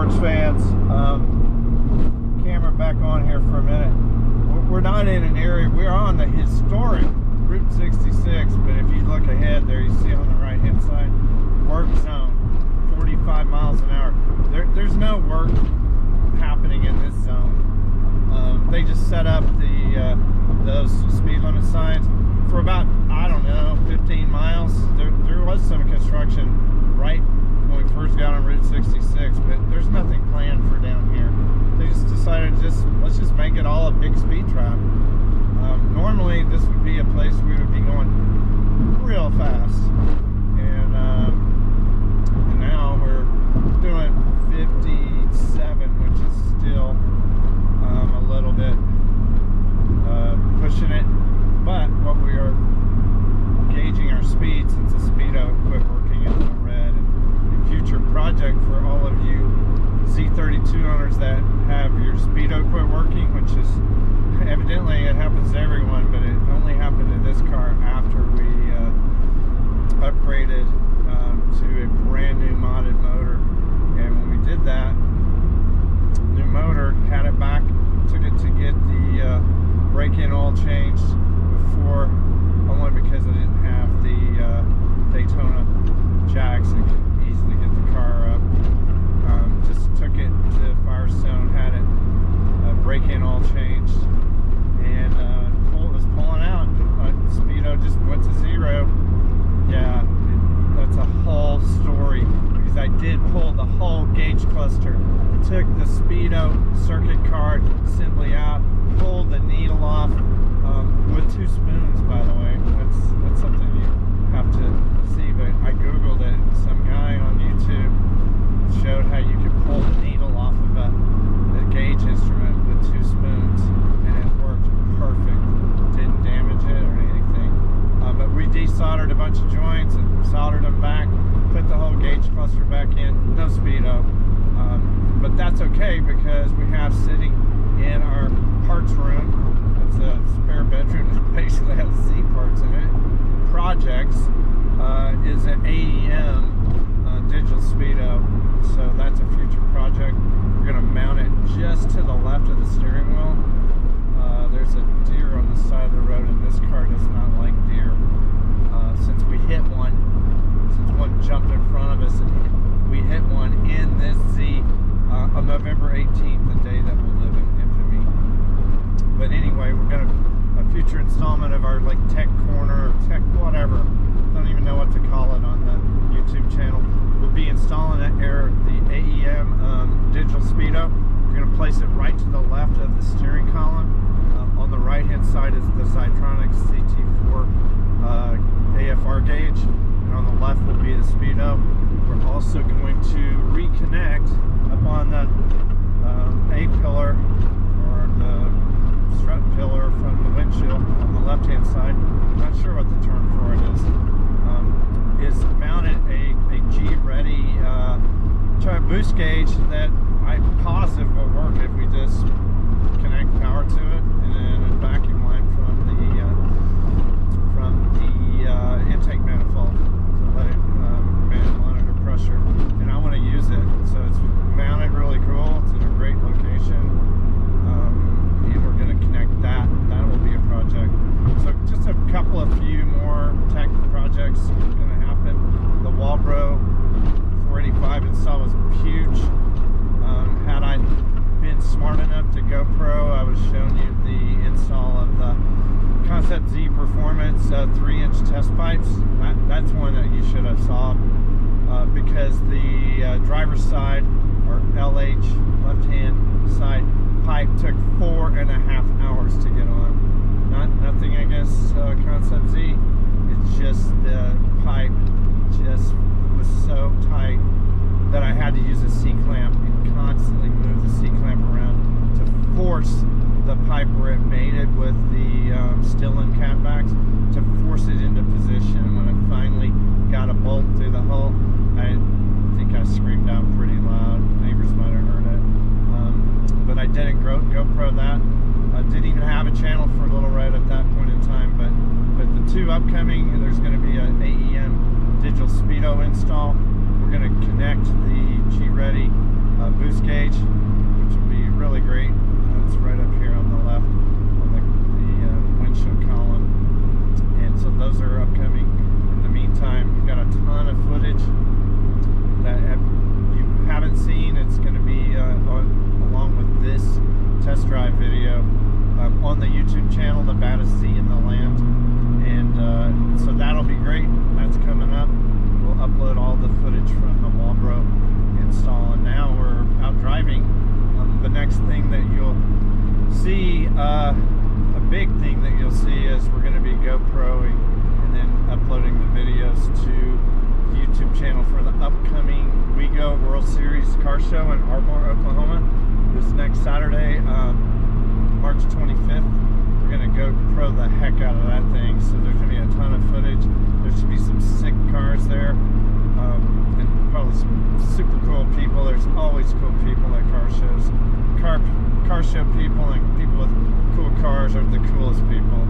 sports fans. Camera back on here for a minute. We're not in an area, we're on the historic Route 66, but if you look ahead there, you see on the right hand side, work zone, 45 miles an hour. There's no work happening in this zone. They just set up those speed limit signs for about, I don't know, 15 miles. There was some construction right when we first got on Route 66, but there's nothing planned for down here. They just decided let's just make it all a big speed trap. Normally this would be a place we would be going real fast, and now we're doing 57, which is still a little bit pushing it, but what we are gauging our speed since the speedo quit working in the red. And a future project for all of you Z32 owners that have your speedo quit working, which is evidently it happens to everyone, but it only happened to this car after we upgraded to a brand new modded motor. And when we did that, new motor, had it back, took it to get the brake-in oil changed before, only because I didn't have the Daytona jacks and could easily get the car up. Just took it to Firestone, had it brake-in oil changed, and it was pulling out. Speedo just went to 0. Yeah, that's a whole story, because I did pull the whole gauge cluster, took the speedo circuit card assembly out, pulled the needle off with 2 spoons, by the way. That's something you have to see, but I googled it, and some guy on YouTube showed how you could pull the needle off of a gauge instrument with 2 spoons, and it worked perfect. Didn't damage it or anything. But we desoldered a bunch of joints and soldered them back, put the whole gauge cluster back in, no speedo. But that's okay, because we have sitting in our parts room, it's a spare bedroom that basically has Z parts in it, projects, is an AEM digital speedo. So that's a future project. We're going to mount it just to the left of the steering wheel. There's a deer on the side of the road, and this car does not like deer. Since we hit one, since one jumped in front of us, and we hit one in this Z on November 18th, the day that will live in infamy. But anyway, we're going to, a future installment of our like tech corner, or tech whatever, don't even know what to call it on the YouTube channel. We'll be installing the AEM digital speedo. We're going to place it right to the left of the steering column. On the right hand side is the Zytronics CT4 AFR gauge, and on the left will be the speedo. We're also going to reconnect up on the A-pillar, or the strut pillar from the windshield on the left hand side. I'm not sure what the term for it is mounted a G-ready boost gauge that I'm positive will work if we just connect power to it, and then a vacuum line from the intake manifold to let it monitor pressure. And I want to use it, so it's mounted really cool. It's in a great location, and we're going to connect that. That will be a project. So just a couple of few more tech projects going to happen. The Walbro 485 install was huge. Had I been smart enough to GoPro, I would have shown you the install of the Concept Z Performance 3-inch test pipes. That's one that you should have saw, because the driver's side, or LH left-hand side pipe, took 4.5 hours to get on. Nothing against Concept Z. It's just the pipe just was so tight that I had to use a C-clamp and constantly move the C-clamp around to force the pipe where it mated with the still-in catbacks, to force it into position. When I finally got a bolt through the hull, I think I screamed out pretty loud. Neighbors might have heard it. But I didn't GoPro that. I didn't even have a channel for Little Red at that point in time. But the 2 upcoming, there's going to be an AEM digital speedo install. We're going to connect the G-Ready boost gauge, which will be really great. It's right up here on the left on the windshield column, and so those are upcoming. In the meantime, we've got a ton of footage that you haven't seen. It's going to be along with this test drive video on the YouTube channel, The Baddest Z in the Land, and so that'll be great. That's coming up. We'll upload all the footage from the Walbro install, and now we're out driving. The next thing that you'll see, a big thing that you'll see, is we're going to be GoProing and then uploading the videos to the YouTube channel for the upcoming WeGo World Series car show in Ardmore, Oklahoma, this next Saturday, March 25th. We're going to GoPro the heck out of that thing, so there's going to be a ton of footage. There should be some sick cars there, and probably some super cool people. There's always cool people at car shows. Car show people and people with cool cars are the coolest people.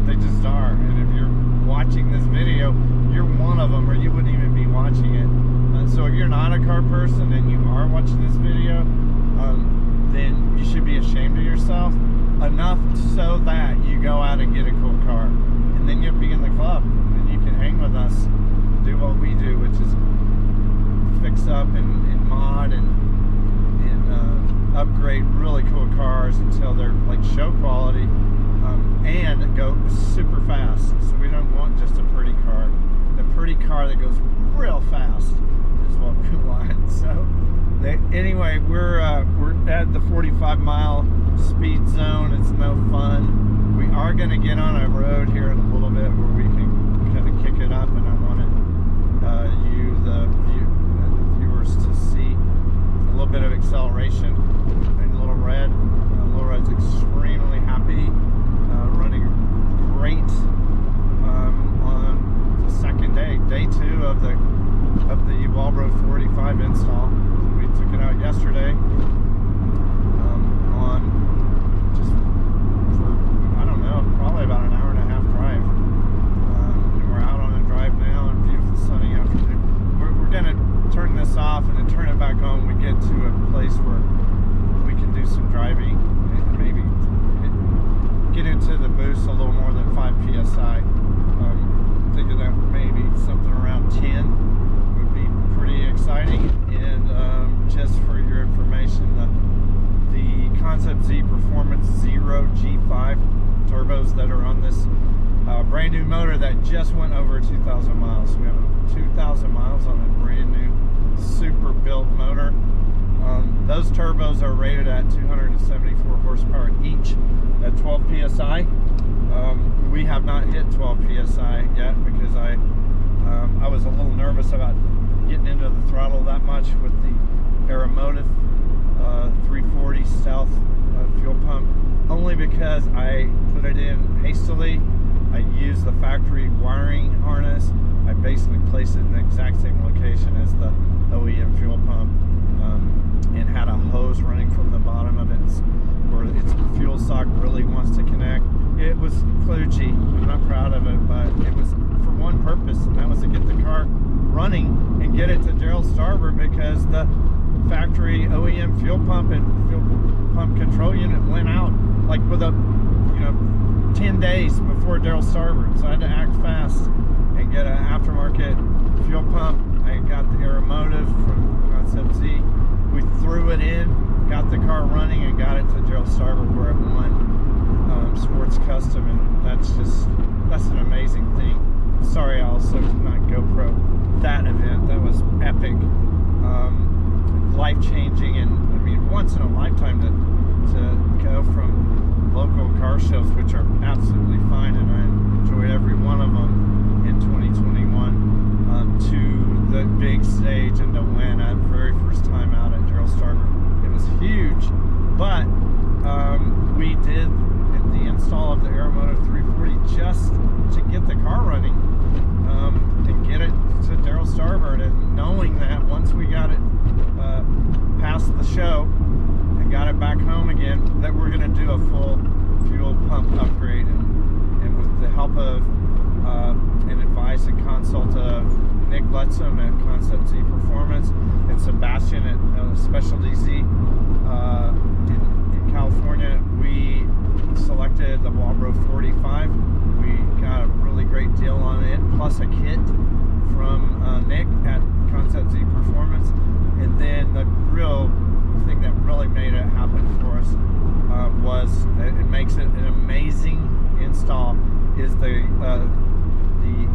They just are. And if you're watching this video, you're one of them, or you wouldn't even be watching it. So if you're not a car person and you are watching this video, then you should be ashamed of yourself enough so that you go out and get a cool car, and then you'll be in the club, and you can hang with us, do what we do, which is fix up and mod and upgrade really cool cars until they're like show quality, and go super fast. So we don't want just a pretty car. The pretty car that goes real fast is what we want. So anyway, we're at the 45-mile speed zone. It's no fun. We are going to get on a road here in a little bit where we can kind of kick it up, and I wanted the viewers to see a little bit of acceleration in Little Red. Little Red's extremely happy, running great on the second day, day 2 of the Walbro 45 install. We took it out yesterday on just for, I don't know, probably about an hour and a half drive. And we're out on a drive now, and beautiful sunny afternoon. We're going to turn this off and then turn it back on when we get to a place where we can do some driving and maybe get into the boost a little more than 5 psi. Thinking that maybe something around 10 would be pretty exciting. And just for your information, the Concept Z Performance 0 G5 turbos that are on this brand new motor that just went over 2,000 miles. We have 2,000 miles on a brand new super built motor. Those turbos are rated at 274 horsepower each at 12 psi. We have not hit 12 psi yet because I was a little nervous about getting into the throttle that much with the Aeromotive 340 Stealth fuel pump, only because I put it in hastily. I used the factory wiring harness. I basically placed it in the exact same location as the OEM fuel pump, and had a hose running from the bottom of it where its fuel sock really wants to connect. It was kludgy. I'm not proud of it, but it was for one purpose, and that was to get the car running and get it to Darrell Starboard, because the factory OEM fuel pump and fuel pump control unit went out like with a 10 days before Darrell Starboard. So I had to act fast and get an aftermarket fuel pump. I got the Aeromotive from Concept Z. We threw it in, got the car running, and got it to Darrell Starboard where it won Sports Custom, and that's an amazing thing. Sorry I also did not GoPro that event. That was epic, life-changing, and I mean once in a lifetime to go from local car shows, which are absolutely fine, and I enjoyed every one of them in 2021, to the big stage and to win at very first time out at Darrell Starboard. It was huge, but we did the install of the Aeromotive 340 just to get the car running, and get it to Darrell Starboard, and knowing that once we got it past the show and got it back home again, that we're going to do a full fuel pump upgrade, and with the help of and advice and consult of Nick Letzum at Concept Z Performance and Sebastian at makes it an amazing install is the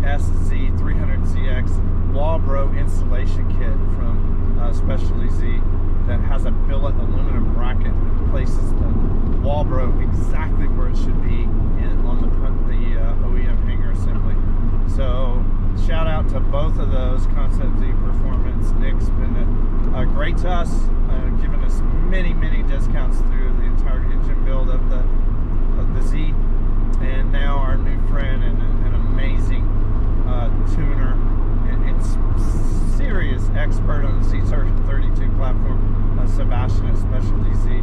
SZ300ZX Walbro installation kit from Specialty Z that has a billet aluminum bracket that places the Walbro exactly where it should be on the OEM hanger assembly. So shout out to both of those, Concept Z Performance. Nick's been great to us, giving us many discounts through the entire engine build of the Z, and now our new friend and an amazing tuner and serious expert on the Z32 platform, Sebastian at Specialty Z.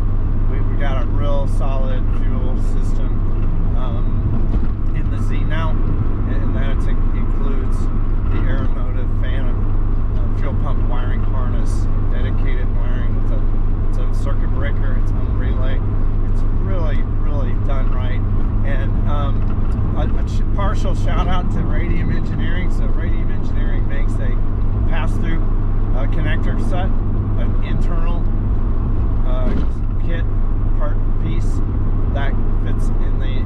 We got a real solid fuel system in the Z now, and that includes the Aeromotive Phantom fuel pump wiring harness, dedicated wiring with a circuit breaker, its own relay. It's really done right. And a partial shout out to Radium Engineering. So Radium Engineering makes a pass-through connector set, an internal kit part piece that fits in the